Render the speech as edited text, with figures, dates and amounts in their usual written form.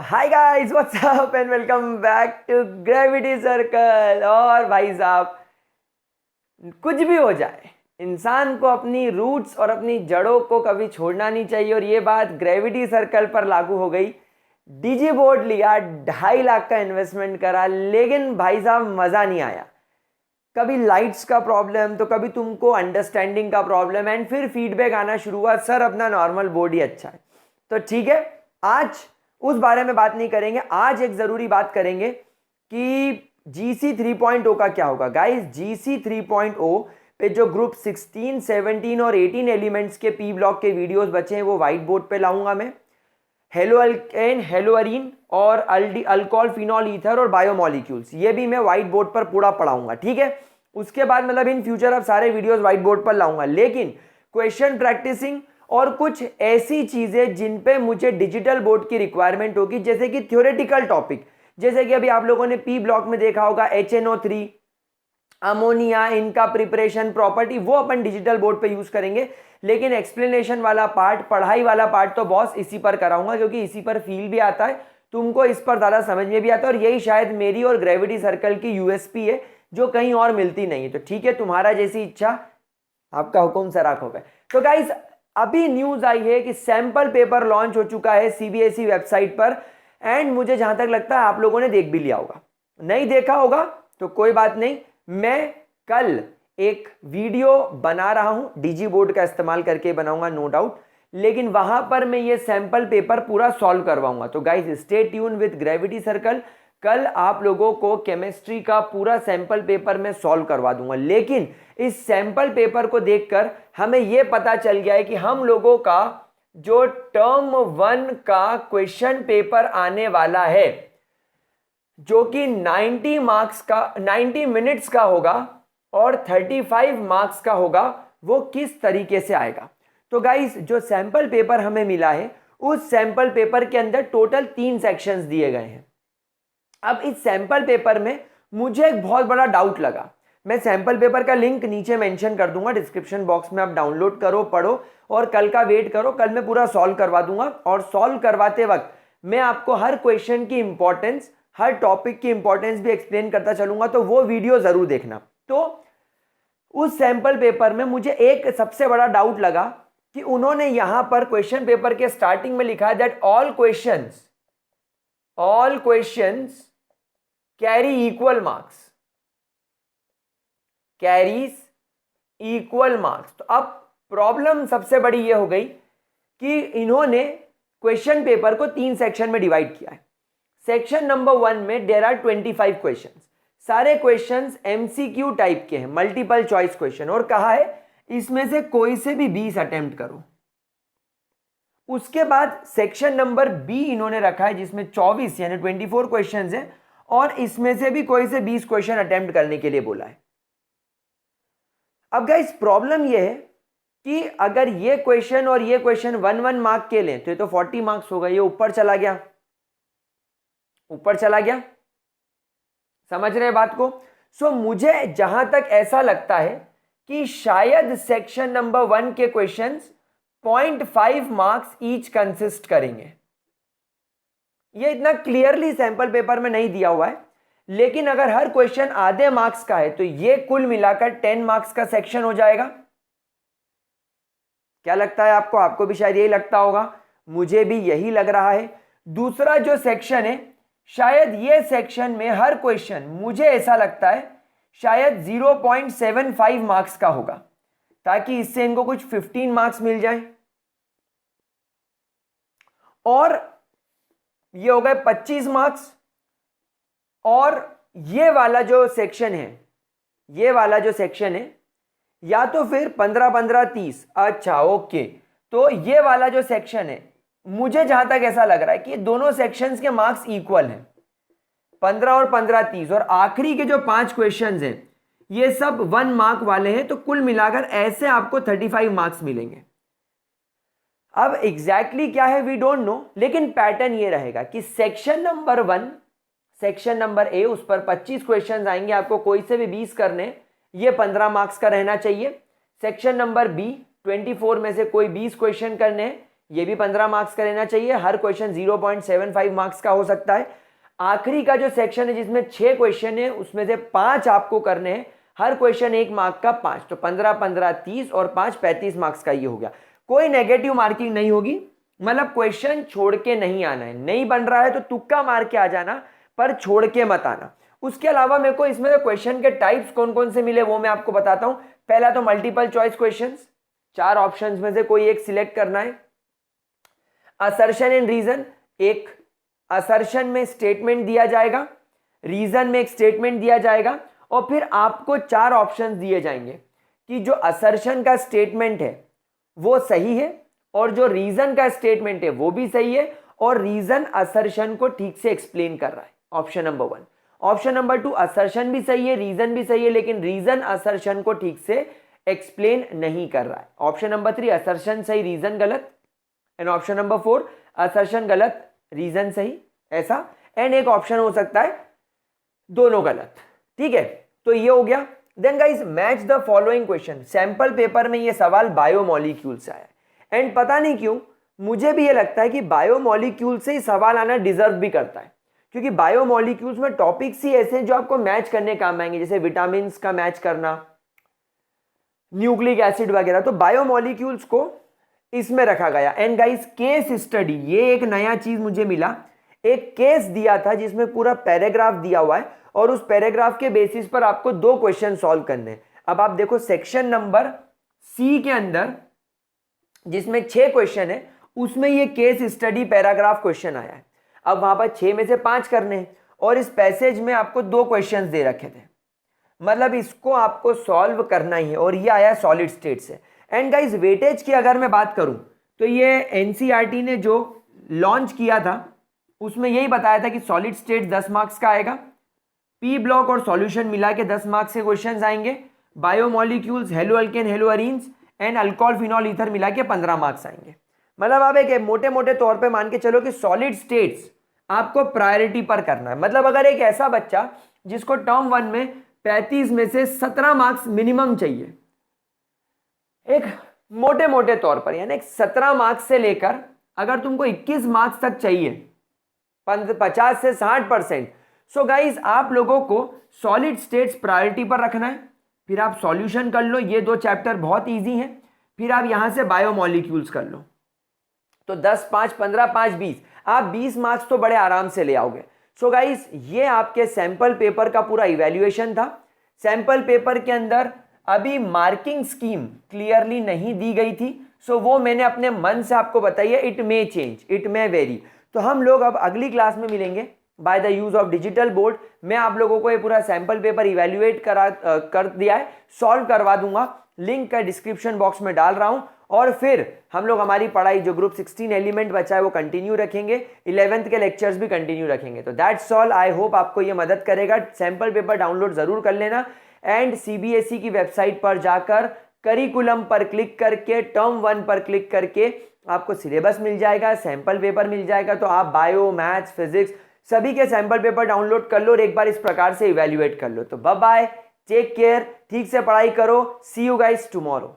Hi guys, what's up and welcome back to gravity circle. और भाई साहब, कुछ भी हो जाए, इंसान को अपनी रूट्स और अपनी जड़ों को कभी छोड़ना नहीं चाहिए। और ये बात ग्रेविटी सर्कल पर लागू हो गई। डीजी बोर्ड लिया, 2.5 लाख का इन्वेस्टमेंट करा, लेकिन भाई साहब मज़ा नहीं आया। कभी लाइट्स का प्रॉब्लम, तो कभी तुमको अंडरस्टैंडिंग का प्रॉब्लम, एंड फिर फीडबैक आना शुरू हुआ, सर अपना नॉर्मल बोर्ड ही अच्छा है। तो ठीक है, आज उस बारे में बात नहीं करेंगे। आज एक ज़रूरी बात करेंगे कि GC 3.0 का क्या होगा। गाइस, GC 3.0 पे जो ग्रुप 16, 17 और 18 एलिमेंट्स के पी ब्लॉक के वीडियोस बचे हैं वो व्हाइट बोर्ड पे लाऊंगा मैं। हेलो अल्केन, हेलो अरीन और अल्कोहल, फिनॉल, ईथर और बायोमोलिक्यूल्स, ये भी मैं व्हाइट बोर्ड पर पूरा पढ़ाऊंगा। ठीक है, उसके बाद मतलब इन फ्यूचर अब सारे वीडियोस व्हाइट बोर्ड पर लाऊंगा, लेकिन क्वेश्चन प्रैक्टिसिंग और कुछ ऐसी चीजें जिन पे मुझे डिजिटल बोर्ड की रिक्वायरमेंट होगी, जैसे कि थ्योरेटिकल टॉपिक, जैसे कि अभी आप लोगों ने पी ब्लॉक में देखा होगा HNO3, अमोनिया, इनका प्रिपरेशन, प्रॉपर्टी, वो अपन डिजिटल बोर्ड पे यूज करेंगे। लेकिन एक्सप्लेनेशन वाला पार्ट, पढ़ाई वाला पार्ट तो बॉस इसी पर कराऊंगा, क्योंकि इसी पर फील भी आता है, तुमको इस पर ज्यादा समझ में भी आता है। और यही शायद मेरी और ग्रेविटी सर्कल की USP है, जो कहीं और मिलती नहीं है। तो ठीक है, तुम्हारा जैसी इच्छा, आपका हुक्म सर आंखों पे। तो गाइस, अभी न्यूज आई है कि सैंपल पेपर लॉन्च हो चुका है CBSE वेबसाइट पर, एंड मुझे जहां तक लगता है आप लोगों ने देख भी लिया होगा। नहीं देखा होगा तो कोई बात नहीं, मैं कल एक वीडियो बना रहा हूं, डीजी बोर्ड का इस्तेमाल करके बनाऊंगा, नो डाउट, लेकिन वहां पर मैं ये सैंपल पेपर पूरा सॉल्व करवाऊंगा। तो guys, stay tune with gravity circle. कल आप लोगों को केमिस्ट्री का पूरा सैंपल पेपर मैं सॉल्व करवा दूंगा। लेकिन इस सैंपल पेपर को देखकर हमें यह पता चल गया है कि हम लोगों का जो टर्म 1 का क्वेश्चन पेपर आने वाला है, जो कि 90 मिनट्स का होगा और 35 मार्क्स का होगा, वो किस तरीके से आएगा। तो गाइस, जो सैंपल पेपर हमें मिला है, उस सैंपल पेपर के अंदर टोटल 3 सेक्शंस दिए गए हैं। अब इस सैंपल पेपर में मुझे एक बहुत बड़ा डाउट लगा। मैं सैंपल पेपर का लिंक नीचे मेंशन कर दूंगा डिस्क्रिप्शन बॉक्स में, आप डाउनलोड करो, पढ़ो और कल का वेट करो। कल मैं पूरा सॉल्व करवा दूंगा, और सॉल्व करवाते वक्त मैं आपको हर क्वेश्चन की इंपॉर्टेंस, हर टॉपिक की इंपॉर्टेंस भी एक्सप्लेन करता चलूंगा, तो वो वीडियो जरूर देखना। तो उस सैंपल पेपर में मुझे एक सबसे बड़ा डाउट लगा कि उन्होंने यहां पर क्वेश्चन पेपर के स्टार्टिंग में लिखा है that all questions carry equal marks, carries equal marks. तो अब प्रॉब्लम सबसे बड़ी ये हो गई कि इन्होंने क्वेश्चन पेपर को 3 सेक्शन में डिवाइड किया है। सेक्शन नंबर 1 में देयर आर 25 क्वेश्चंस, सारे क्वेश्चंस MCQ टाइप के हैं, मल्टीपल चॉइस क्वेश्चन, और कहा है इसमें से कोई से भी 20 अटेम्प्ट करो। उसके बाद सेक्शन नंबर B इन्होंने रखा है, जिसमें 24 यानी 24 क्वेश्चंस हैं, और इसमें से भी कोई से 20 क्वेश्चन अटेम्प्ट करने के लिए बोला है। अब गाइस, प्रॉब्लम यह है कि अगर ये क्वेश्चन और ये क्वेश्चन 1-1 मार्क के लें तो ये तो 40 मार्क्स होगा, ये ऊपर चला गया, ऊपर चला गया। समझ रहे बात को? सो मुझे जहां तक ऐसा लगता है कि शायद सेक्शन नंबर 1 के क्वेश्चंस 0.5 मार्क्स ईच कंसिस्ट करेंगे। ये इतना क्लियरली सैंपल पेपर में नहीं दिया हुआ है, लेकिन अगर हर क्वेश्चन आधे मार्क्स का है तो ये कुल मिलाकर 10 मार्क्स का सेक्शन हो जाएगा। क्या लगता है आपको? आपको भी शायद यही लगता होगा, मुझे भी यही लग रहा है। दूसरा जो सेक्शन है, शायद ये सेक्शन में हर क्वेश्चन, मुझे ऐसा लगता है शायद 0.75 मार्क्स का होगा, ताकि इससे इनको कुछ 15 मार्क्स मिल जाए। और ये हो गए 25 मार्क्स। और ये वाला जो सेक्शन है, ये वाला जो सेक्शन है, या तो फिर 15-15, 30। अच्छा, ओके। तो ये वाला जो सेक्शन है, मुझे जहां तक ऐसा लग रहा है कि दोनों सेक्शंस के मार्क्स इक्वल हैं, 15 और 15, 30। और आखिरी के जो 5 क्वेश्चंस हैं, ये सब 1 मार्क वाले हैं, तो कुल मिलाकर ऐसे आपको 35 मार्क्स मिलेंगे। अब एग्जैक्टली क्या है वी डोंट नो, लेकिन पैटर्न ये रहेगा कि section number 1, section number A, उस पर 25 क्वेश्चन आएंगे, आपको कोई से भी 20 करने, ये 15 मार्क्स का रहना चाहिए। सेक्शन नंबर B, 24 में से कोई 20 क्वेश्चन करने, ये भी 15 मार्क्स का लेना चाहिए, हर क्वेश्चन 0.75 मार्क्स का हो सकता है। आखिरी का जो सेक्शन है जिसमें 6 क्वेश्चन है उसमें से 5 आपको करने हैं, हर क्वेश्चन 1 मार्क का 5, तो 15 15 30 और 5 35 मार्क्स का ये हो गया। कोई नेगेटिव मार्किंग नहीं होगी, मतलब क्वेश्चन छोड़ के नहीं आना है, नहीं बन रहा है तो तुक्का मार के आ जाना, पर छोड़ के मत आना। उसके अलावा मेरे को इसमें क्वेश्चन के टाइप्स कौन कौन से मिले वो मैं आपको बताता हूं। पहला तो मल्टीपल चॉइस क्वेश्चंस, 4 ऑप्शंस में से कोई एक सिलेक्ट करना है। असर्शन एंड रीजन, एक असर्शन में स्टेटमेंट दिया जाएगा, रीजन में एक स्टेटमेंट दिया जाएगा, और फिर आपको 4 ऑप्शंस दिए जाएंगे कि जो असर्शन का स्टेटमेंट है वो सही है, और जो रीजन का स्टेटमेंट है वो भी सही है, और रीजन असर्शन को ठीक से एक्सप्लेन कर रहा है। Option number 1। Option number 2, assertion भी सही है, रीजन भी सही है, लेकिन रीजन असर्शन को ठीक से एक्सप्लेन नहीं कर रहा है। ऑप्शन नंबर 3, असर्शन सही रीजन गलत, एंड ऑप्शन नंबर 4, असर्शन गलत रीजन सही, ऐसा। एंड एक ऑप्शन हो सकता है दोनों गलत, ठीक है। तो ये हो गया। Then guys match the following question. Sample paper में ये सवाल बायोमोलिक्यूल से आया, एंड पता नहीं क्यों मुझे भी ये लगता है कि बायोमोलिक्यूल से ही सवाल आना डिजर्व भी करता है, क्योंकि बायोमोलिक्यूल्स में टॉपिक्स ही ऐसे हैं जो आपको मैच करने काम आएंगे, जैसे विटामिन का मैच करना, न्यूक्लिक एसिड वगैरह। तो बायोमोलिक्यूल्स को इसमें रखा गया। एंड गाइस केस स्टडी, ये एक नया चीज मुझे मिला, एक केस दिया था जिसमें पूरा पैराग्राफ दिया हुआ है, और उस पैराग्राफ के बेसिस पर आपको 2 क्वेश्चन सॉल्व करने हैं। अब आप देखो सेक्शन नंबर सी के अंदर जिसमें 6 क्वेश्चन है उसमें ये केस स्टडी पैराग्राफ क्वेश्चन आया है। अब वहां पर 6 में से 5 करने हैं, और इस पैसेज में आपको 2 क्वेश्चंस दे रखे थे, मतलब इसको आपको सॉल्व करना ही है, और ये आया सॉलिड स्टेट से। एंड गाइस वेटेज की अगर मैं बात करूं तो ये एनसीईआरटी ने जो लॉन्च किया था उसमें यही बताया था कि सॉलिड स्टेट 10 मार्क्स का आएगा, पी ब्लॉक और सॉल्यूशन मिला के 10 मार्क्स के क्वेश्चंस आएंगे, biomolecules, hello alkane, hello arenes and alcohol phenol ether मिला के 15 मार्क्स आएंगे। मतलब आप एक मोटे मोटे तौर पे मान के चलो कि सॉलिड स्टेट्स आपको प्रायोरिटी पर करना है। मतलब अगर एक ऐसा बच्चा जिसको टर्म 1 में 35 में से 17 मार्क्स मिनिमम चाहिए, एक मोटे मोटे तौर पर यानी 17 मार्क्स से लेकर अगर तुमको 21 मार्क्स तक चाहिए, 50 से 60%, सो गाइज आप लोगों को सॉलिड स्टेट्स प्रायोरिटी पर रखना है। फिर आप सॉल्यूशन कर लो, ये 2 चैप्टर बहुत इजी हैं। फिर आप यहां से बायोमोलिक्यूल्स कर लो, तो 10 5 15 5 20, आप 20 मार्क्स तो बड़े आराम से ले आओगे। सो गाइज ये आपके सैंपल पेपर का पूरा इवैल्यूएशन था। सैंपल पेपर के अंदर अभी मार्किंग स्कीम क्लियरली नहीं दी गई थी, सो वो मैंने अपने मन से आपको बताई है, it may change, it may very. तो हम लोग अब अगली क्लास में मिलेंगे by the use of digital board. मैं आप लोगों को ये पूरा सैंपल पेपर इवैल्यूएट कर दिया है, सॉल्व करवा दूंगा, लिंक का डिस्क्रिप्शन बॉक्स में डाल रहा हूं। और फिर हम लोग हमारी पढ़ाई जो ग्रुप 16 एलिमेंट बचा है वो कंटिन्यू रखेंगे, 11th के लेक्चर्स भी कंटिन्यू रखेंगे। तो दैट्स ऑल, आई होप आपको ये मदद करेगा। सैंपल पेपर डाउनलोड जरूर कर लेना, एंड सीबीएसई की वेबसाइट पर जाकर करिकुलम पर क्लिक करके टर्म 1 पर क्लिक करके आपको सिलेबस मिल जाएगा, सैंपल पेपर मिल जाएगा। तो आप बायो, मैथ्स, फिजिक्स सभी के सैंपल पेपर डाउनलोड कर लो और एक बार इस प्रकार से इवैल्यूएट कर लो। तो बाय बाय, टेक केयर, ठीक से पढ़ाई करो, सी यू गाइस टुमारो।